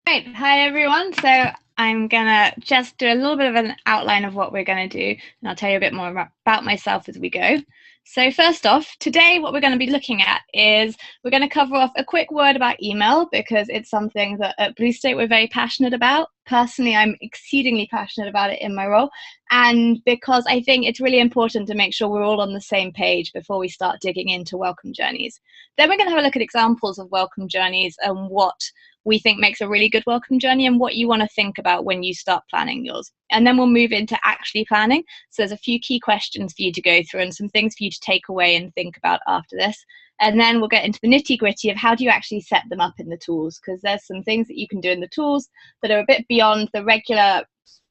Great. Hi, everyone. So I'm going to just do a little bit of an outline of what we're going to do, and I'll tell you a bit more about myself as we go. So first off, today what we're going to be looking at is we're going to cover off a quick word about email because it's something that at Blue State we're very passionate about. Personally, I'm exceedingly passionate about it in my role, and because I think it's really important to make sure we're all on the same page before we start digging into welcome journeys. Then we're going to have a look at examples of welcome journeys and what we think makes a really good welcome journey and what you want to think about when you start planning yours. And then we'll move into actually planning. So there's a few key questions for you to go through and some things for you to take away and think about after this. And then we'll get into the nitty gritty of how do you actually set them up in the tools, because there's some things that you can do in the tools that are a bit beyond the regular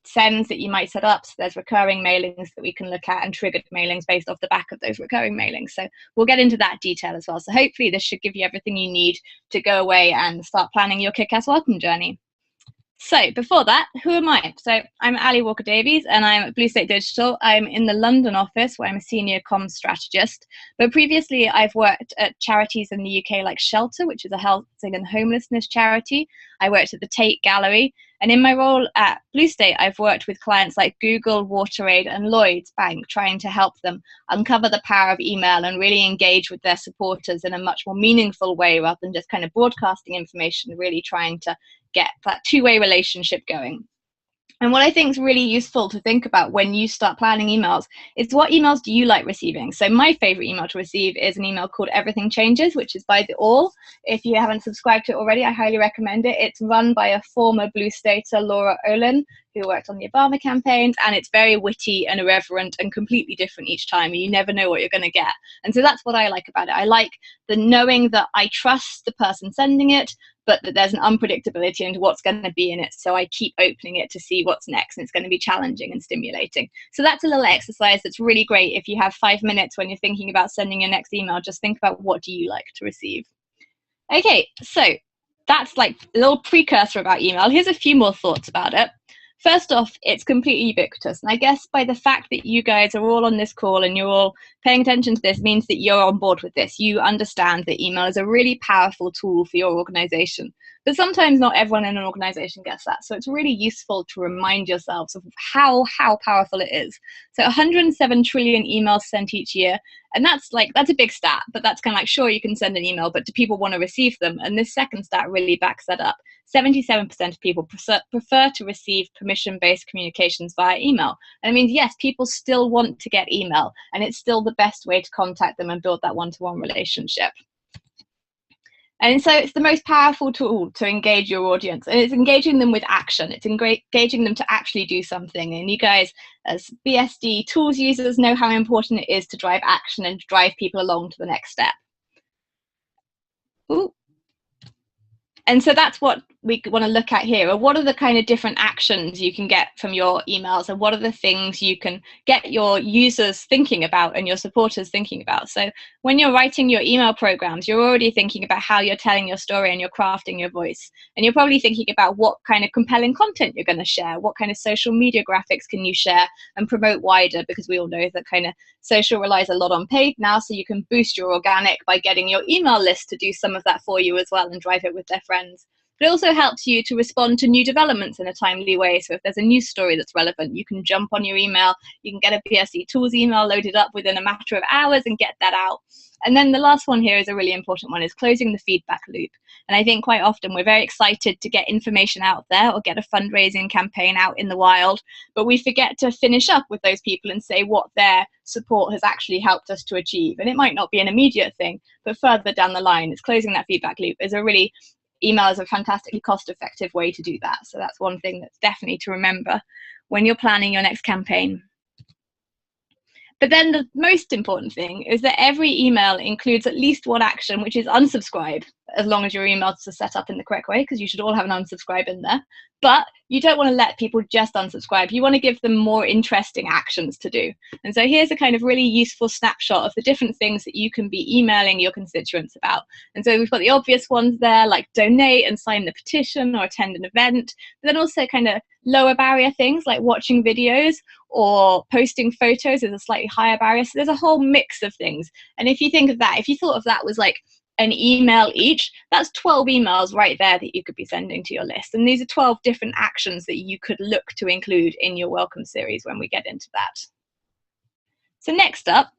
sends that you might set up. So there's recurring mailings that we can look at and triggered mailings based off the back of those recurring mailings. So we'll get into that detail as well. So hopefully this should give you everything you need to go away and start planning your kick-ass welcome journey. So before that, who am I? So I'm Ali Walker-Davies and I'm at Blue State Digital. I'm in the London office where I'm a senior comms strategist. But previously I've worked at charities in the UK like Shelter, which is a housing and homelessness charity. I worked at the Tate Gallery. And in my role at Blue State, I've worked with clients like Google, WaterAid and Lloyds Bank, trying to help them uncover the power of email and really engage with their supporters in a much more meaningful way rather than just kind of broadcasting information, really trying to get that two-way relationship going. And what I think is really useful to think about when you start planning emails is what emails do you like receiving? So my favorite email to receive is an email called Everything Changes, which is by The All. If you haven't subscribed to it already, I highly recommend it. It's run by a former Blue Stater, Laura Olin, who worked on the Obama campaigns, and it's very witty and irreverent and completely different each time. You never know what you're going to get. And so that's what I like about it. I like the knowing that I trust the person sending it, but that there's an unpredictability into what's going to be in it. So I keep opening it to see what's next, and it's going to be challenging and stimulating. So that's a little exercise that's really great if you have 5 minutes when you're thinking about sending your next email. Just think about what do you like to receive. Okay, so that's like a little precursor about email. Here's a few more thoughts about it. First off, it's completely ubiquitous. And I guess by the fact that you guys are all on this call and you're all paying attention to this means that you're on board with this. You understand that email is a really powerful tool for your organization. But sometimes not everyone in an organization gets that. So it's really useful to remind yourselves of how powerful it is. So 107 trillion emails sent each year. And that's a big stat, but that's kind of like, sure, you can send an email, but do people want to receive them? And this second stat really backs that up. 77% of people prefer to receive permission-based communications via email. And it means, yes, people still want to get email, and it's still the best way to contact them and build that one-to-one relationship. And so it's the most powerful tool to engage your audience, and it's engaging them with action. It's engaging them to actually do something. And you guys, as BSD Tools users, know how important it is to drive action and to drive people along to the next step. Ooh. And so that's what we want to look at here. What are the kind of different actions you can get from your emails, and what are the things you can get your users thinking about and your supporters thinking about? So when you're writing your email programs, you're already thinking about how you're telling your story and you're crafting your voice. And you're probably thinking about what kind of compelling content you're going to share, what kind of social media graphics can you share and promote wider, because we all know that kind of social relies a lot on paid now, so you can boost your organic by getting your email list to do some of that for you as well and drive it with their friends. But it also helps you to respond to new developments in a timely way. So if there's a news story that's relevant, you can jump on your email, you can get a BSD Tools email loaded up within a matter of hours and get that out. And then the last one here is a really important one, is closing the feedback loop. And I think quite often we're very excited to get information out there or get a fundraising campaign out in the wild, but we forget to finish up with those people and say what their support has actually helped us to achieve. And it might not be an immediate thing, but further down the line, it's closing that feedback loop is a really email is a fantastically cost-effective way to do that. So that's one thing that's definitely to remember when you're planning your next campaign. But then the most important thing is that every email includes at least one action, which is unsubscribe, as long as your emails are set up in the correct way, because you should all have an unsubscribe in there. But you don't want to let people just unsubscribe. You want to give them more interesting actions to do. And so here's a kind of really useful snapshot of the different things that you can be emailing your constituents about. And so we've got the obvious ones there, like donate and sign the petition or attend an event, but then also kind of lower barrier things like watching videos or posting photos is a slightly higher barrier. So there's a whole mix of things. And if you think of that, if you thought of that was like an email each, that's 12 emails right there that you could be sending to your list. And these are 12 different actions that you could look to include in your welcome series when we get into that. So next up,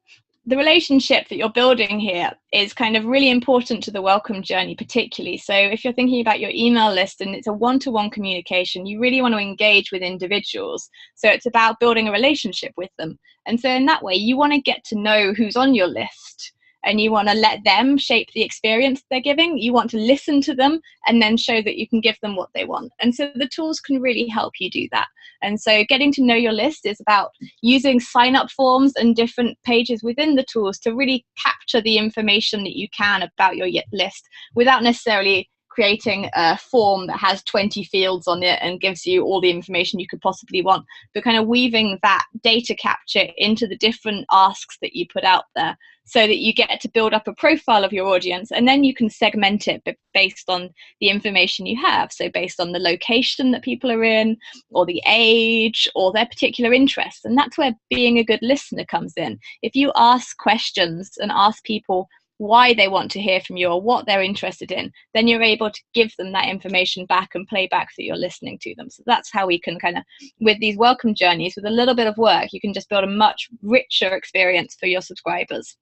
the relationship that you're building here is kind of really important to the welcome journey particularly. So if you're thinking about your email list and it's a one-to-one communication, you really want to engage with individuals. So it's about building a relationship with them. And so in that way, you want to get to know who's on your list, and you want to let them shape the experience they're giving. You want to listen to them and then show that you can give them what they want. And so the tools can really help you do that. And so getting to know your list is about using sign-up forms and different pages within the tools to really capture the information that you can about your list without necessarily creating a form that has 20 fields on it and gives you all the information you could possibly want, but kind of weaving that data capture into the different asks that you put out there so that you get to build up a profile of your audience, and then you can segment it based on the information you have. So based on the location that people are in, or the age, or their particular interests. And that's where being a good listener comes in. If you ask questions and ask people why they want to hear from you or what they're interested in, then you're able to give them that information back and play back that you're listening to them. So that's how we can kind of, with these welcome journeys, with a little bit of work, you can just build a much richer experience for your subscribers.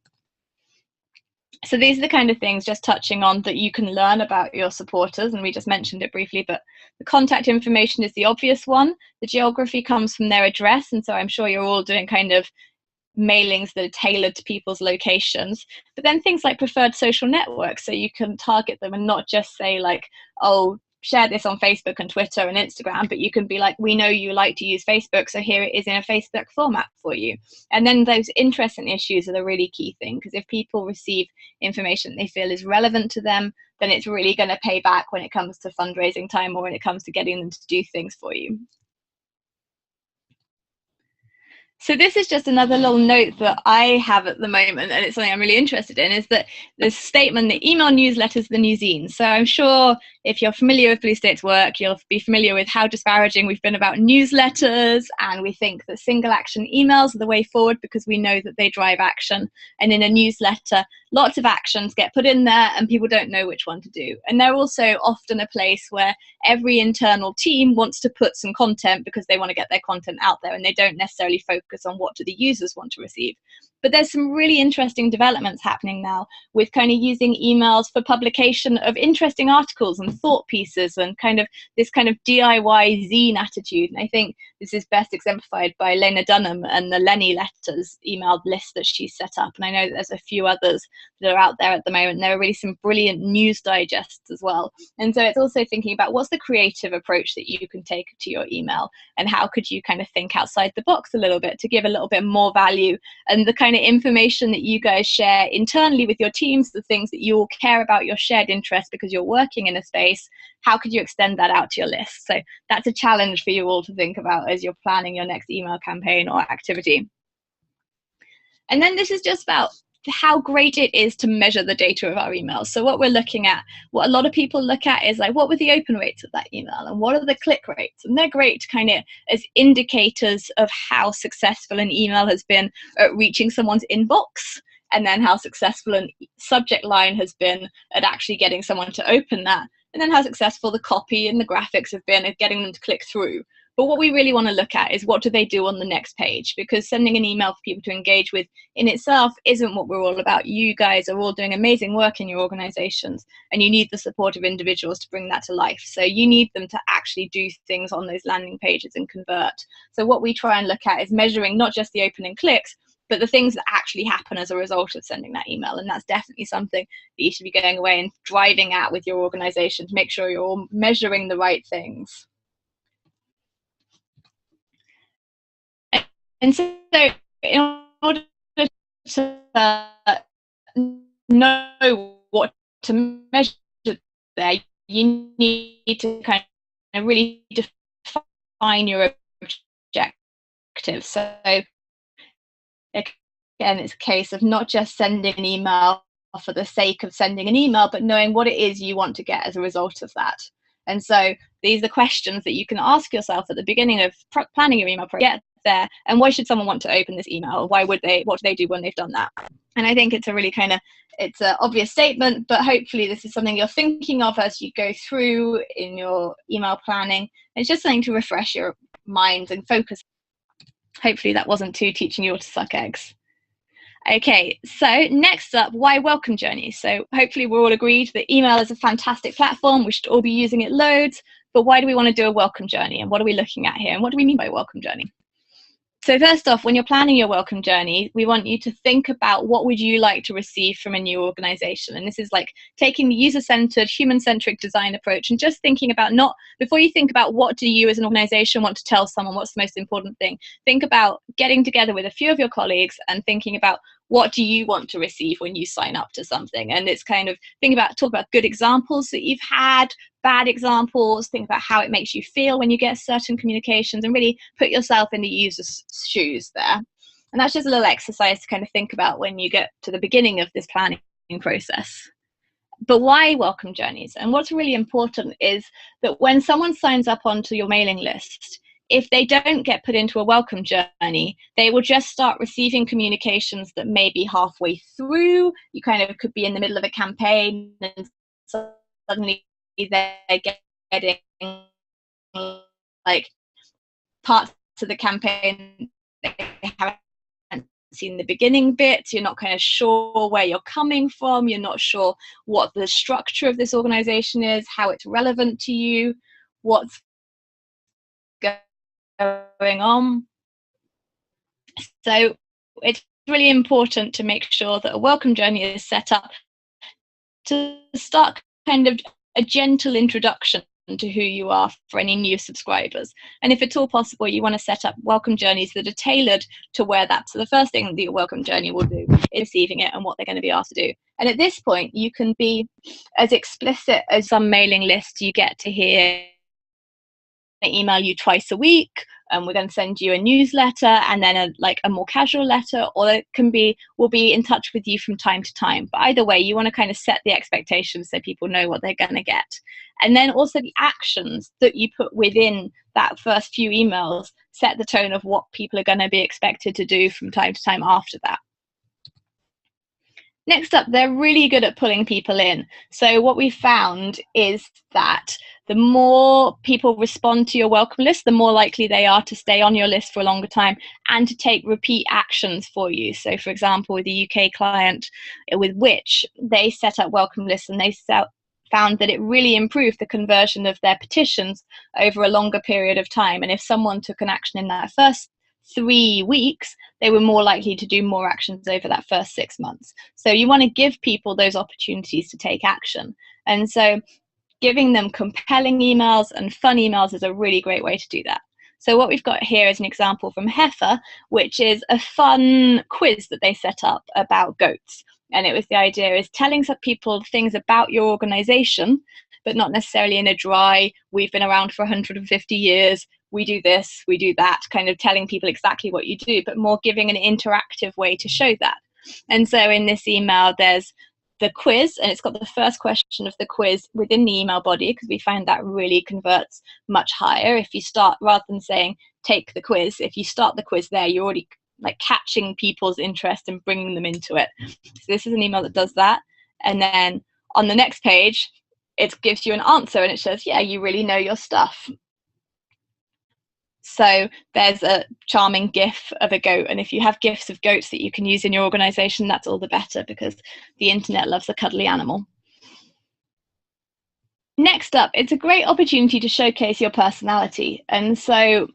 So these are the kind of things, just touching on, that you can learn about your supporters, and we just mentioned it briefly, but the contact information is the obvious one. The geography comes from their address, and so I'm sure you're all doing kind of mailings that are tailored to people's locations. But then things like preferred social networks, so you can target them and not just say like, oh, share this on Facebook and Twitter and Instagram, but you can be like, we know you like to use Facebook, so here it is in a Facebook format for you. And then those interests and issues are the really key thing, because if people receive information they feel is relevant to them, then it's really going to pay back when it comes to fundraising time or when it comes to getting them to do things for you. So this is just another little note that I have at the moment, and it's something I'm really interested in, is that this statement that email newsletters the new zines. So I'm sure if you're familiar with Blue State's work, you'll be familiar with how disparaging we've been about newsletters, and we think that single action emails are the way forward because we know that they drive action. And in a newsletter, lots of actions get put in there and people don't know which one to do. And they're also often a place where every internal team wants to put some content because they want to get their content out there, and they don't necessarily focus on what do the users want to receive. But there's some really interesting developments happening now with kind of using emails for publication of interesting articles and thought pieces and kind of this kind of DIY zine attitude. And I think this is best exemplified by Lena Dunham and the Lenny Letters emailed list that she set up. And I know that there's a few others that are out there at the moment. There are really some brilliant news digests as well. And so it's also thinking about what's the creative approach that you can take to your email, and how could you kind of think outside the box a little bit to give a little bit more value, and the kind of information that you guys share internally with your teams, the things that you all care about, your shared interests because you're working in a space, how could you extend that out to your list? So that's a challenge for you all to think about as you're planning your next email campaign or activity. And then this is just about how great it is to measure the data of our emails. So what we're looking at, what a lot of people look at is like, what were the open rates of that email and what are the click rates? And they're great kind of as indicators of how successful an email has been at reaching someone's inbox, and then how successful a subject line has been at actually getting someone to open that, and then how successful the copy and the graphics have been at getting them to click through. But what we really want to look at is what do they do on the next page, because sending an email for people to engage with in itself isn't what we're all about. You guys are all doing amazing work in your organizations, and you need the support of individuals to bring that to life. So you need them to actually do things on those landing pages and convert. So what we try and look at is measuring not just the opening clicks, but the things that actually happen as a result of sending that email. And that's definitely something that you should be going away and driving at with your organization to make sure you're all measuring the right things. And so in order to know what to measure there, you need to kind of really define your objective. So again, it's a case of not just sending an email for the sake of sending an email, but knowing what it is you want to get as a result of that. And so these are questions that you can ask yourself at the beginning of planning your email project. Get there, and why should someone want to open this email? Why would they? What do they do when they've done that? And I think it's a really it's an obvious statement, but hopefully this is something you're thinking of as you go through in your email planning. It's just something to refresh your minds and focus. Hopefully that wasn't too teaching you all to suck eggs. Okay, so next up, why welcome journeys? So hopefully we're all agreed that email is a fantastic platform. We should all be using it loads, but why do we want to do a welcome journey? And what are we looking at here? And what do we mean by welcome journey? So first off, when you're planning your welcome journey, we want you to think about what would you like to receive from a new organization. And this is like taking the user-centered, human-centric design approach and just thinking about before you think about what do you as an organization want to tell someone, what's the most important thing, think about getting together with a few of your colleagues and thinking about what do you want to receive when you sign up to something. And it's talk about good examples that you've had, bad examples, think about how it makes you feel when you get certain communications, and really put yourself in the user's shoes there. And that's just a little exercise to think about when you get to the beginning of this planning process. But why welcome journeys? And what's really important is that when someone signs up onto your mailing list, if they don't get put into a welcome journey, they will just start receiving communications that may be halfway through. You could be in the middle of a campaign and suddenly they're getting parts of the campaign they haven't seen the beginning bits. You're not sure where you're coming from. You're not sure what the structure of this organization is, how it's relevant to you, what's going on. So it's really important to make sure that a welcome journey is set up to start a gentle introduction to who you are for any new subscribers. And if at all possible, you want to set up welcome journeys that are tailored to where that's. So the first thing that your welcome journey will do is receiving it and what they're going to be asked to do. And at this point, you can be as explicit as some mailing lists you get to hear. They email you twice a week, and we're going to send you a newsletter and then a more casual letter, or it can be we'll be in touch with you from time to time. But either way, you want to set the expectations so people know what they're going to get. And then also the actions that you put within that first few emails set the tone of what people are going to be expected to do from time to time after that. Next up, they're really good at pulling people in. So what we found is that the more people respond to your welcome list, the more likely they are to stay on your list for a longer time and to take repeat actions for you. So for example, with the UK client with which they set up welcome lists, and they found that it really improved the conversion of their petitions over a longer period of time. And if someone took an action in that first 3 weeks, they were more likely to do more actions over that first 6 months. So you want to give people those opportunities to take action. And so giving them compelling emails and fun emails is a really great way to do that. So what we've got here is an example from Heifer, which is a fun quiz that they set up about goats. And it was the idea is telling some people things about your organization, but not necessarily in a dry, we've been around for 150 years, we do this, we do that, telling people exactly what you do, but more giving an interactive way to show that. And so in this email, there's the quiz, and it's got the first question of the quiz within the email body, because we find that really converts much higher. If you start, rather than saying, take the quiz, if you start the quiz there, you're already catching people's interest and bringing them into it. So this is an email that does that. And then on the next page, it gives you an answer and it says, yeah, you really know your stuff. So there's a charming GIF of a goat, and if you have GIFs of goats that you can use in your organization, that's all the better, because the internet loves a cuddly animal. Next up, it's a great opportunity to showcase your personality. And so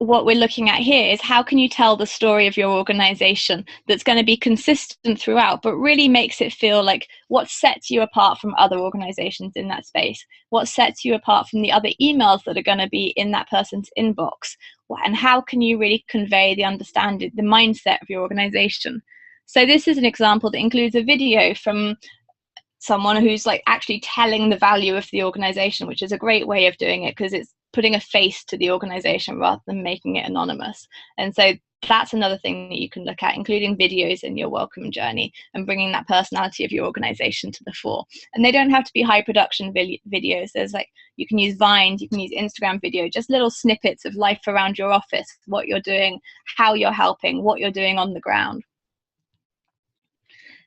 what we're looking at here is how can you tell the story of your organization that's going to be consistent throughout, but really makes it feel like what sets you apart from other organizations in that space, what sets you apart from the other emails that are going to be in that person's inbox, and how can you really convey the understanding, the mindset of your organization. So this is an example that includes a video from someone who's actually telling the value of the organization, which is a great way of doing it because it's putting a face to the organization rather than making it anonymous. And so that's another thing that you can look at, including videos in your welcome journey and bringing that personality of your organization to the fore. And they don't have to be high production videos. There's like, you can use Vine, you can use Instagram video, just little snippets of life around your office, what you're doing, how you're helping, what you're doing on the ground.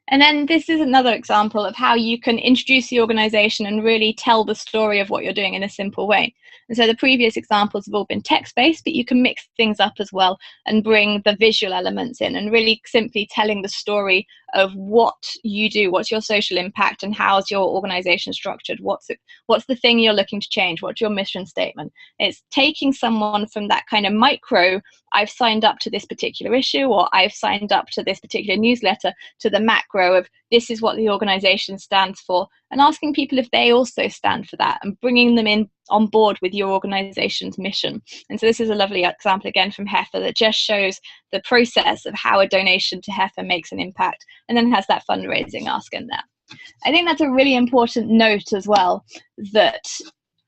And then this is another example of how you can introduce the organization and really tell the story of what you're doing in a simple way. And so the previous examples have all been text-based, but you can mix things up as well and bring the visual elements in and really simply telling the story of what you do, what's your social impact, and how's your organization structured, what's the thing you're looking to change, what's your mission statement. It's taking someone from that kind of micro, I've signed up to this particular issue, or I've signed up to this particular newsletter, to the macro of this is what the organization stands for, and asking people if they also stand for that and bringing them in on board with your organization's mission. And so this is a lovely example again from Heifer that just shows the process of how a donation to Heifer makes an impact, and then has that fundraising ask in there. I think that's a really important note as well, that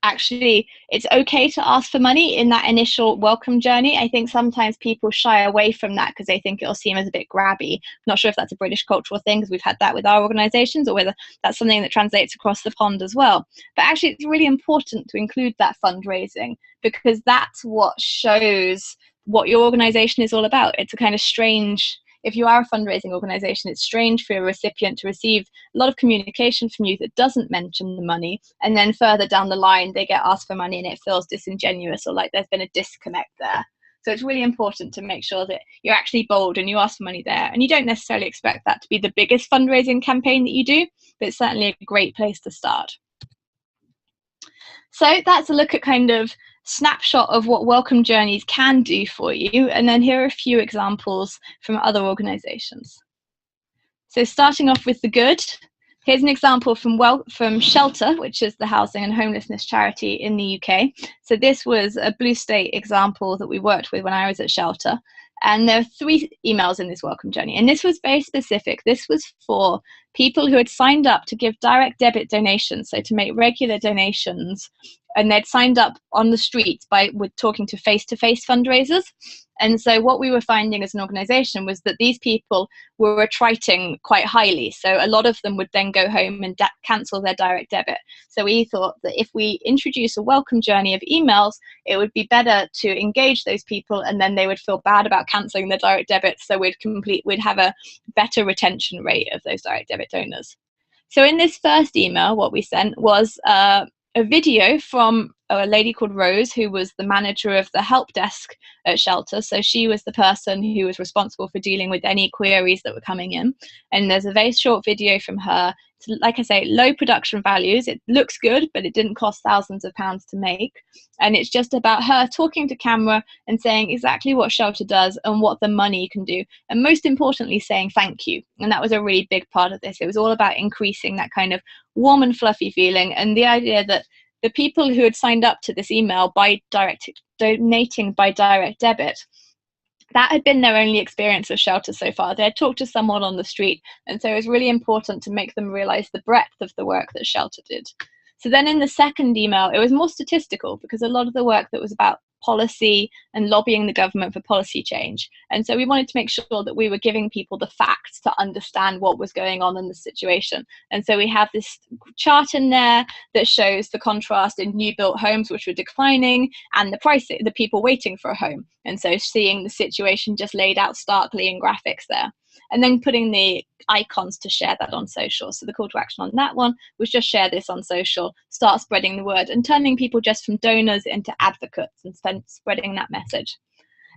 actually it's okay to ask for money in that initial welcome journey. I think sometimes people shy away from that because they think it'll seem as a bit grabby. I'm not sure if that's a British cultural thing, because we've had that with our organizations, or whether that's something that translates across the pond as well. But actually it's really important to include that fundraising, because that's what shows what your organization is all about. It's a kind of strange, if you are a fundraising organization, it's strange for a recipient to receive a lot of communication from you that doesn't mention the money, and then further down the line they get asked for money and it feels disingenuous, or like there's been a disconnect there. So it's really important to make sure that you're actually bold and you ask for money there, and you don't necessarily expect that to be the biggest fundraising campaign that you do, but it's certainly a great place to start. So that's a look at kind of snapshot of what welcome journeys can do for you. And then here are a few examples from other organizations. So starting off with the good, here's an example from Shelter, which is the housing and homelessness charity in the UK. So this was a Blue State example that we worked with when I was at Shelter. And there are 3 emails in this welcome journey. And this was very specific. This was for people who had signed up to give direct debit donations, so to make regular donations. And they'd signed up on the streets with talking to face-to-face fundraisers. And so what we were finding as an organization was that these people were attriting quite highly. So a lot of them would then go home and cancel their direct debit. So we thought that if we introduce a welcome journey of emails, it would be better to engage those people, and then they would feel bad about canceling their direct debit. So we'd have a better retention rate of those direct debit donors. So in this first email, what we sent was a video from a lady called Rose, who was the manager of the help desk at Shelter. So she was the person who was responsible for dealing with any queries that were coming in. And there's a very short video from her. It's, like I say, low production values. It looks good, but it didn't cost thousands of pounds to make. And it's just about her talking to camera and saying exactly what Shelter does and what the money can do. And most importantly, saying thank you. And that was a really big part of this. It was all about increasing that kind of warm and fluffy feeling, and the idea that the people who had signed up to this email by donating by direct debit, that had been their only experience of Shelter so far. They had talked to someone on the street, and so it was really important to make them realize the breadth of the work that Shelter did. So then in the second email, it was more statistical, because a lot of the work that was about policy and lobbying the government for policy change. And so we wanted to make sure that we were giving people the facts to understand what was going on in the situation. And so we have this chart in there that shows the contrast in new built homes, which were declining, and the price, the people waiting for a home. And so seeing the situation just laid out starkly in graphics there. And then putting the icons to share that on social. So the call to action on that one was just share this on social, start spreading the word, and turning people just from donors into advocates and spreading that message.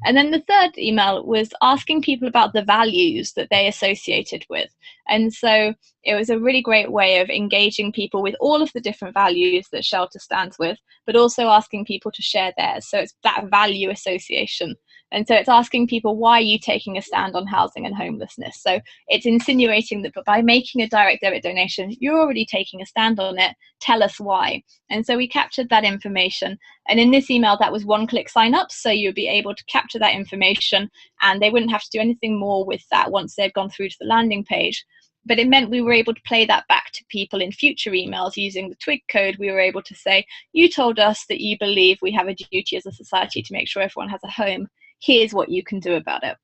And then the third email was asking people about the values that they associated with. And so it was a really great way of engaging people with all of the different values that Shelter stands with, but also asking people to share theirs. So it's that value association. And so it's asking people, why are you taking a stand on housing and homelessness? So it's insinuating that by making a direct debit donation, you're already taking a stand on it. Tell us why. And so we captured that information. And in this email, that was one-click sign-ups. So you'd be able to capture that information, and they wouldn't have to do anything more with that once they'd gone through to the landing page. But it meant we were able to play that back to people in future emails using the twig code. We were able to say, you told us that you believe we have a duty as a society to make sure everyone has a home. here's what you can do about it.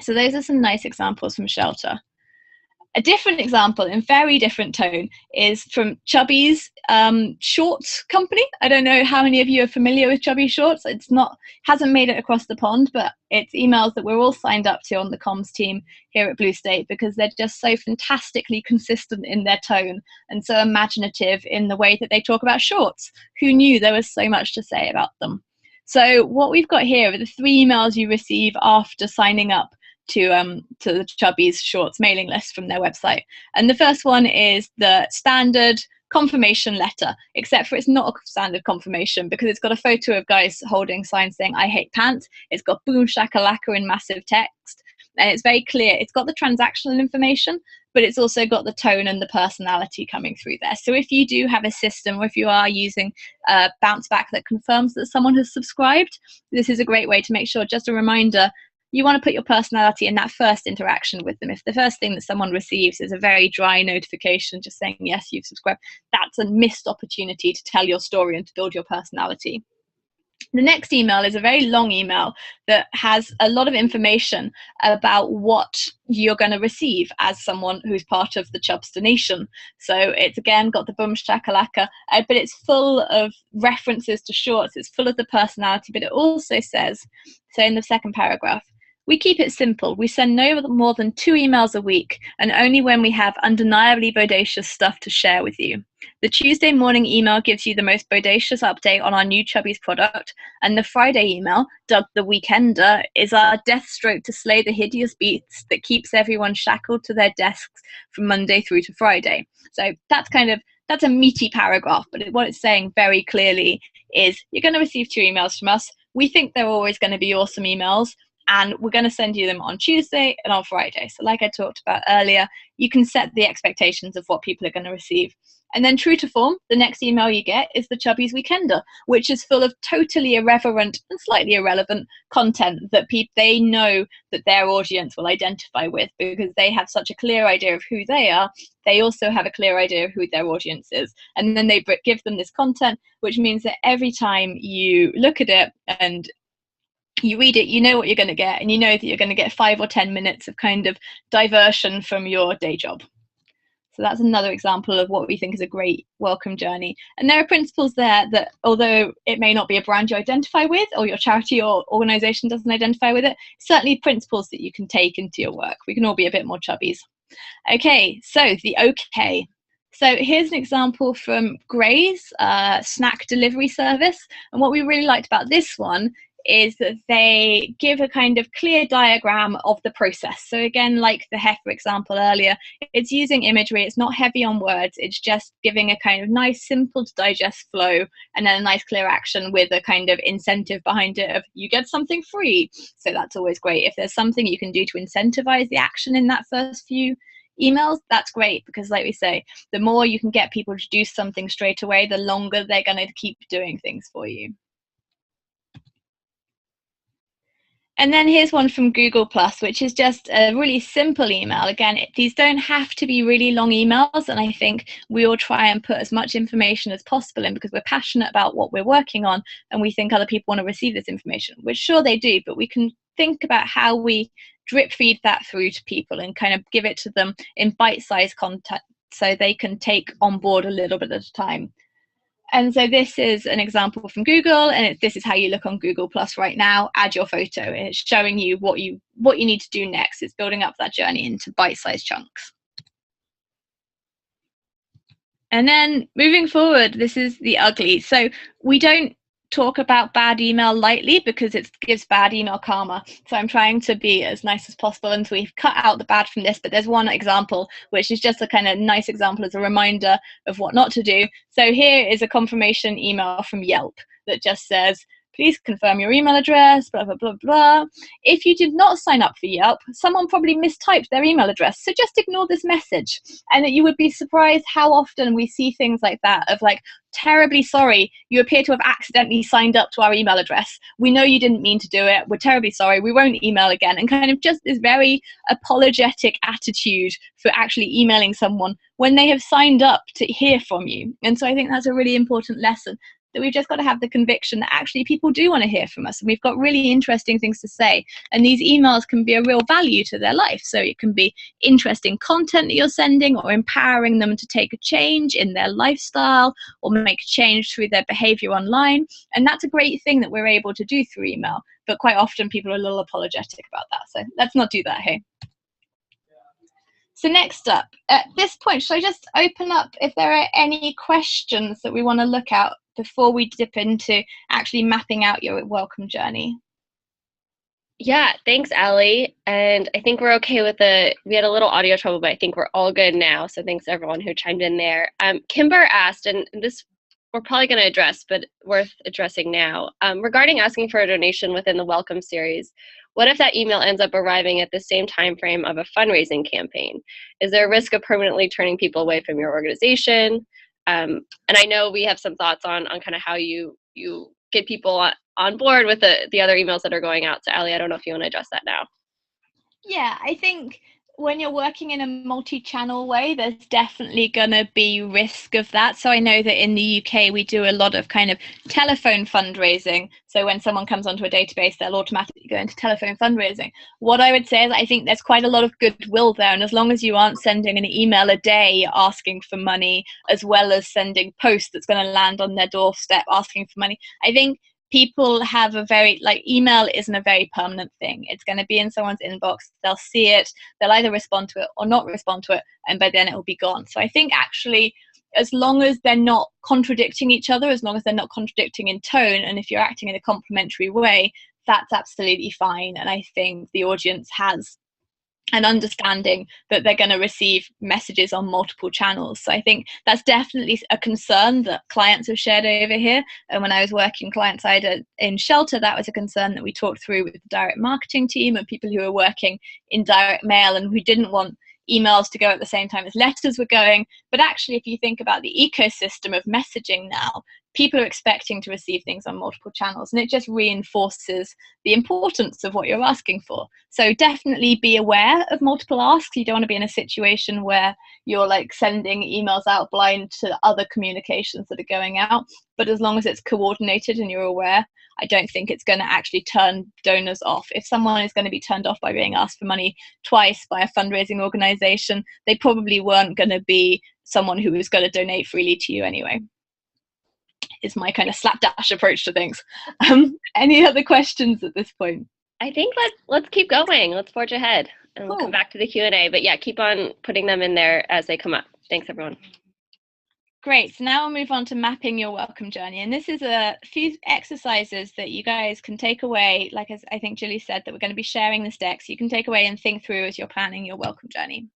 So those are some nice examples from Shelter. A different example in very different tone is from Chubby's Shorts company. I don't know how many of you are familiar with Chubby Shorts. Hasn't made it across the pond, but it's emails that we're all signed up to on the comms team here at Blue State because they're just so fantastically consistent in their tone and so imaginative in the way that they talk about shorts. Who knew there was so much to say about them? So what we've got here are the 3 emails you receive after signing up to the Chubby's Shorts mailing list from their website. And the first one is the standard confirmation letter, except for it's not a standard confirmation because it's got a photo of guys holding signs saying "I hate pants." It's got boom shakalaka in massive text, and it's very clear. It's got the transactional information, but it's also got the tone and the personality coming through there. So if you do have a system, or if you are using bounce back that confirms that someone has subscribed, this is a great way to make sure, just a reminder, you want to put your personality in that first interaction with them. If the first thing that someone receives is a very dry notification just saying, yes, you've subscribed, that's a missed opportunity to tell your story and to build your personality. The next email is a very long email that has a lot of information about what you're going to receive as someone who's part of the Chubs Nation. So it's again got the boom shakalaka, but it's full of references to shorts. It's full of the personality, but it also says, so in the second paragraph, we keep it simple. We send no more than 2 emails a week, and only when we have undeniably bodacious stuff to share with you. The Tuesday morning email gives you the most bodacious update on our new Chubby's product, and the Friday email, dubbed the Weekender, is our death stroke to slay the hideous beats that keeps everyone shackled to their desks from Monday through to Friday. So that's a meaty paragraph, but what it's saying very clearly is you're going to receive 2 emails from us. We think they're always going to be awesome emails, and we're going to send you them on Tuesday and on Friday. So like I talked about earlier, you can set the expectations of what people are going to receive. And then true to form, the next email you get is the Chubby's Weekender, which is full of totally irreverent and slightly irrelevant content that they know that their audience will identify with because they have such a clear idea of who they are. They also have a clear idea of who their audience is. And then they give them this content, which means that every time you look at it and you read it, you know what you're going to get, and you know that you're going to get 5 or 10 minutes of kind of diversion from your day job. So that's another example of what we think is a great welcome journey. And there are principles there that, although it may not be a brand you identify with, or your charity or organization doesn't identify with it, certainly principles that you can take into your work. We can all be a bit more chubbies. Okay, so the okay. So here's an example from Gray's snack delivery service. And what we really liked about this one is that they give a kind of clear diagram of the process. So again, like the heifer example earlier, it's using imagery, it's not heavy on words, it's just giving a kind of nice, simple to digest flow, and then a nice clear action with a kind of incentive behind it of you get something free. So that's always great. If there's something you can do to incentivize the action in that first few emails, that's great, because like we say, the more you can get people to do something straight away, the longer they're going to keep doing things for you. And then here's one from Google+, which is just a really simple email. Again, these don't have to be really long emails, and I think we all try and put as much information as possible in because we're passionate about what we're working on and we think other people want to receive this information, which sure they do, but we can think about how we drip feed that through to people and kind of give it to them in bite-sized content so they can take on board a little bit at a time. And so this is an example from Google, and this is how you look on Google Plus right now. Add your photo, and it's showing you what you need to do next. It's building up that journey into bite-sized chunks. And then moving forward, this is the ugly. So we don't talk about bad email lightly because it gives bad email karma. So I'm trying to be as nice as possible, and so we've cut out the bad from this, but there's one example which is just a kind of nice example as a reminder of what not to do. So here is a confirmation email from Yelp that just says, please confirm your email address, blah, blah, blah, blah. If you did not sign up for Yelp, someone probably mistyped their email address. So just ignore this message. And you would be surprised how often we see things like that of like, terribly sorry, you appear to have accidentally signed up to our email address. We know you didn't mean to do it. We're terribly sorry. We won't email again. And kind of just this very apologetic attitude for actually emailing someone when they have signed up to hear from you. And so I think that's a really important lesson, that we've just got to have the conviction that actually people do want to hear from us, and we've got really interesting things to say. And these emails can be a real value to their life. So it can be interesting content that you're sending, or empowering them to take a change in their lifestyle or make a change through their behavior online. And that's a great thing that we're able to do through email. But quite often people are a little apologetic about that. So let's not do that here. So next up, at this point, should I just open up if there are any questions that we want to look at before we dip into actually mapping out your welcome journey? Yeah, thanks, Allie. And I think we're okay with we had a little audio trouble, but I think we're all good now. So thanks to everyone who chimed in there. Kimber asked, and this we're probably going to address, but worth addressing now, regarding asking for a donation within the welcome series. What if that email ends up arriving at the same time frame of a fundraising campaign? Is there a risk of permanently turning people away from your organization? And I know we have some thoughts on kind of how you get people on board with the other emails that are going out. So Allie, I don't know if you want to address that now. Yeah, I think when you're working in a multi-channel way, there's definitely going to be risk of that. So I know that in the UK, we do a lot of kind of telephone fundraising. So when someone comes onto a database, they'll automatically go into telephone fundraising. What I would say is I think there's quite a lot of goodwill there. And as long as you aren't sending an email a day asking for money, as well as sending posts that's going to land on their doorstep asking for money, I think people have a very, email isn't a very permanent thing. It's going to be in someone's inbox. They'll see it. They'll either respond to it or not respond to it. And by then it will be gone. So I think actually, as long as they're not contradicting each other, as long as they're not contradicting in tone, and if you're acting in a complementary way, that's absolutely fine. And I think the audience has an understanding that they're going to receive messages on multiple channels. So I think that's definitely a concern that clients have shared over here. And when I was working client side in Shelter, that was a concern that we talked through with the direct marketing team and people who were working in direct mail and who didn't want emails to go at the same time as letters were going. But actually, if you think about the ecosystem of messaging now, people are expecting to receive things on multiple channels, and it just reinforces the importance of what you're asking for. So definitely be aware of multiple asks. You don't want to be in a situation where you're sending emails out blind to other communications that are going out. But as long as it's coordinated and you're aware, I don't think it's going to actually turn donors off. If someone is going to be turned off by being asked for money twice by a fundraising organization, they probably weren't going to be someone who was going to donate freely to you anyway. Is my kind of slapdash approach to things. Any other questions at this point? I think let's keep going. Let's forge ahead, and we'll come back to the Q&A. But yeah, keep on putting them in there as they come up. Thanks, everyone. Great. So now we'll move on to mapping your welcome journey. And this is a few exercises that you guys can take away. Like as I think Julie said, that we're going to be sharing this deck, so you can take away and think through as you're planning your welcome journey.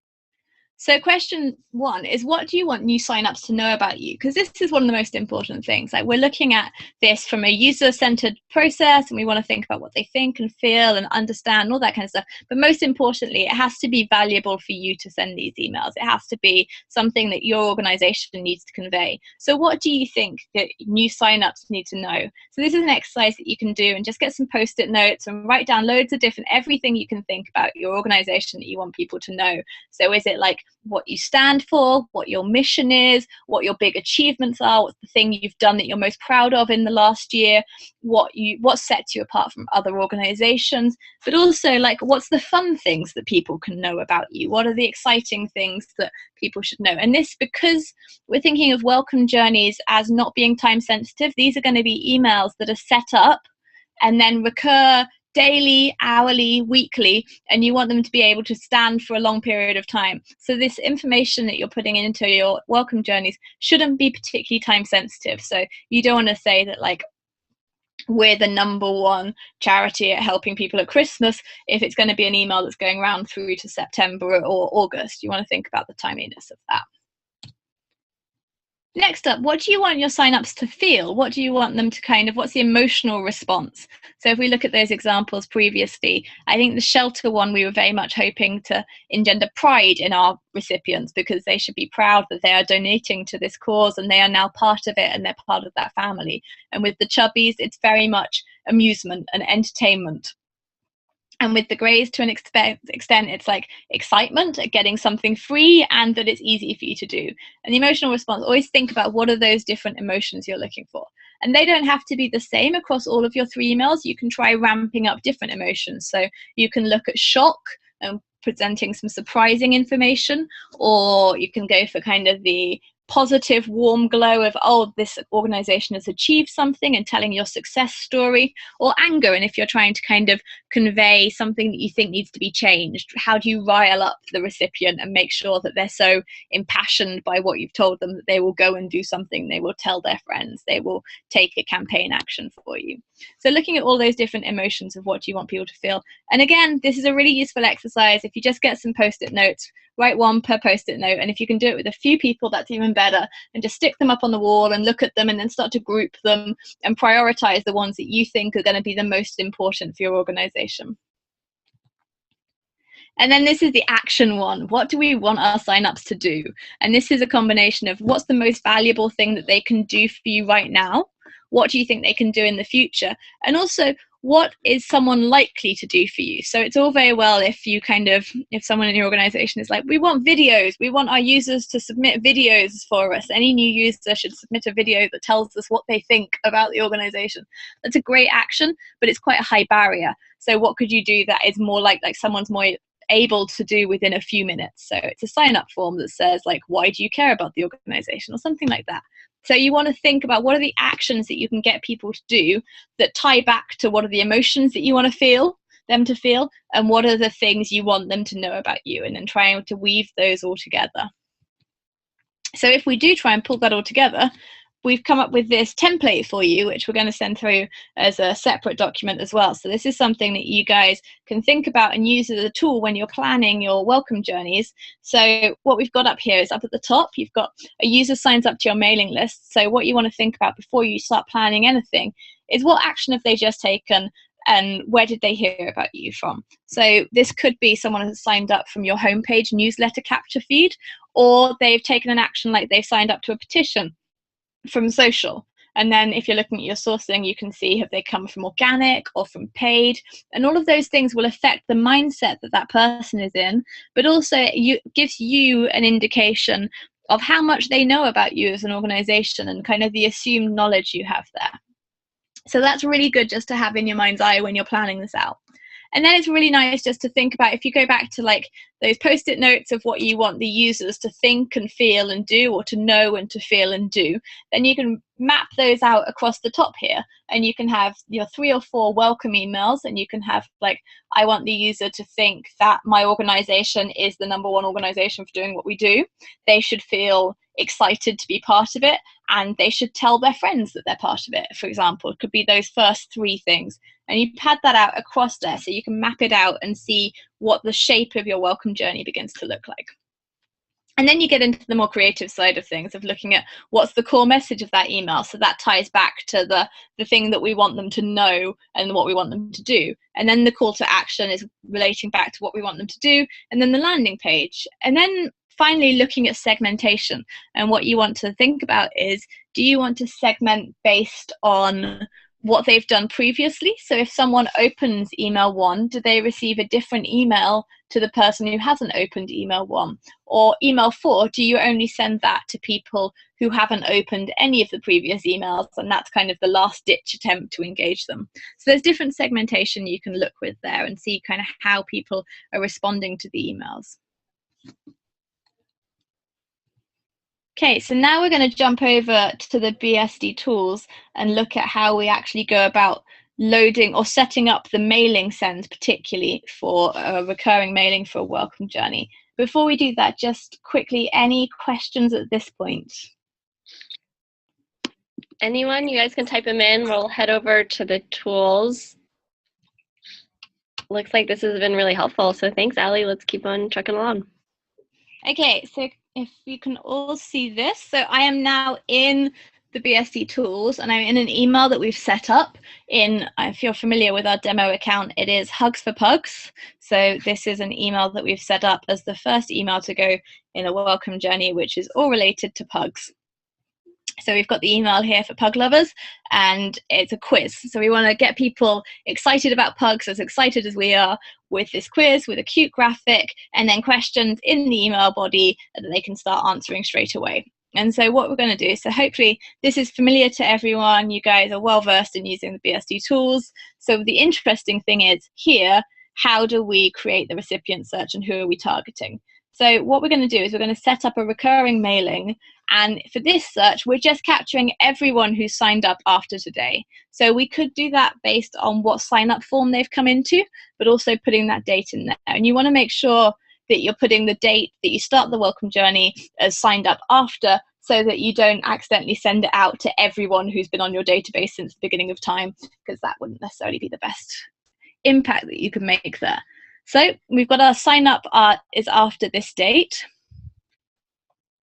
So question 1 is, what do you want new signups to know about you? Because this is one of the most important things. We're looking at this from a user-centered process, and we want to think about what they think and feel and understand and all that kind of stuff. But most importantly, it has to be valuable for you to send these emails. It has to be something that your organization needs to convey. So what do you think that new signups need to know? So this is an exercise that you can do, and just get some post-it notes and write down loads of different, everything you can think about your organization that you want people to know. So is it what you stand for, what your mission is, what your big achievements are, what's the thing you've done that you're most proud of in the last year, what sets you apart from other organizations, but also what's the fun things that people can know about you, what are the exciting things that people should know. And this, because we're thinking of welcome journeys as not being time sensitive, these are going to be emails that are set up and then recur daily, hourly, weekly, and you want them to be able to stand for a long period of time. So this information that you're putting into your welcome journeys shouldn't be particularly time sensitive. So you don't want to say that we're the #1 charity at helping people at Christmas if it's going to be an email that's going around through to September or August. You want to think about the timeliness of that. Next up, what do you want your signups to feel? What do you want them to what's the emotional response? So if we look at those examples previously, I think the Shelter one, we were very much hoping to engender pride in our recipients, because they should be proud that they are donating to this cause and they are now part of it and they're part of that family. And with the Chubbies, it's very much amusement and entertainment. And with the Greys, to an extent, it's excitement at getting something free and that it's easy for you to do. And the emotional response, always think about what are those different emotions you're looking for. And they don't have to be the same across all of your 3 emails. You can try ramping up different emotions. So you can look at shock and presenting some surprising information, or you can go for kind of the positive warm glow of, oh, this organization has achieved something, and telling your success story, or anger. And if you're trying to kind of convey something that you think needs to be changed, how do you rile up the recipient and make sure that they're so impassioned by what you've told them that they will go and do something, they will tell their friends, they will take a campaign action for you. So looking at all those different emotions of what you want people to feel. And again, this is a really useful exercise. If you just get some post-it notes, write one per post-it note, and if you can do it with a few people, that's even better, and just stick them up on the wall and look at them, and then start to group them and prioritize the ones that you think are going to be the most important for your organization. And then this is the action one. What do we want our signups to do? And this is a combination of what's the most valuable thing that they can do for you right now? What do you think they can do in the future? And also, what is someone likely to do for you? So it's all very well if you if someone in your organization is like, we want videos, we want our users to submit videos for us. Any new user should submit a video that tells us what they think about the organization. That's a great action, but it's quite a high barrier. So what could you do that is more like someone's more able to do within a few minutes? So it's a sign-up form that says like, why do you care about the organization, or something like that. So you want to think about what are the actions that you can get people to do that tie back to what are the emotions that you want to them to feel, and what are the things you want them to know about you, and then trying to weave those all together. So if we do try and pull that all together, we've come up with this template for you, which we're going to send through as a separate document as well. So this is something that you guys can think about and use as a tool when you're planning your welcome journeys. So what we've got up here is up at the top, you've got a user signs up to your mailing list. So what you want to think about before you start planning anything is, what action have they just taken, and where did they hear about you from? So this could be someone who's signed up from your homepage newsletter capture feed, or they've taken an action like they've signed up to a petition from social. And then if you're looking at your sourcing, you can see, have they come from organic or from paid? And all of those things will affect the mindset that that person is in, but also gives you an indication of how much they know about you as an organization, and kind of the assumed knowledge you have there. So that's really good just to have in your mind's eye when you're planning this out. And then it's really nice just to think about, if you go back to like those post-it notes of what you want the users to think and feel and do, or to know and to feel and do, then you can map those out across the top here, and you can have your 3 or 4 welcome emails, and you can have like, I want the user to think that my organization is the #1 organization for doing what we do. They should feel excited to be part of it, and they should tell their friends that they're part of it, for example. It could be those first 3 things. And you pad that out across there so you can map it out and see what the shape of your welcome journey begins to look like. And then you get into the more creative side of things, of looking at what's the core message of that email. So that ties back to the thing that we want them to know and what we want them to do. And then the call to action is relating back to what we want them to do. And then the landing page. And then finally looking at segmentation. And what you want to think about is, do you want to segment based on what they've done previously? So if someone opens email 1, do they receive a different email to the person who hasn't opened email 1? Or email 4, do you only send that to people who haven't opened any of the previous emails, and that's kind of the last ditch attempt to engage them? So there's different segmentation you can look with there and see kind of how people are responding to the emails. Okay, so now we're going to jump over to the BSD tools and look at how we actually go about loading or setting up the mailing send, particularly for a recurring mailing for a welcome journey. Before we do that, just quickly, any questions at this point? Anyone? You guys can type them in. We'll head over to the tools. Looks like this has been really helpful. So thanks, Allie. Let's keep on trucking along. Okay, so if you can all see this, so I am now in the BSD tools, and I'm in an email that we've set up in, if you're familiar with our demo account, it is Hugs for Pugs. So this is an email that we've set up as the first email to go in a welcome journey, which is all related to pugs. So we've got the email here for pug lovers, and it's a quiz. So we want to get people excited about pugs, as excited as we are, with this quiz, with a cute graphic, and then questions in the email body that they can start answering straight away. And so what we're going to do, so hopefully this is familiar to everyone. You guys are well versed in using the BSD tools. So the interesting thing is here, how do we create the recipient search and who are we targeting? So what we're going to do is we're going to set up a recurring mailing. And for this search, we're just capturing everyone who signed up after today. So we could do that based on what sign up form they've come into, but also putting that date in there. And you want to make sure that you're putting the date that you start the welcome journey as signed up after, so that you don't accidentally send it out to everyone who's been on your database since the beginning of time, because that wouldn't necessarily be the best impact that you can make there. So we've got our sign up is after this date.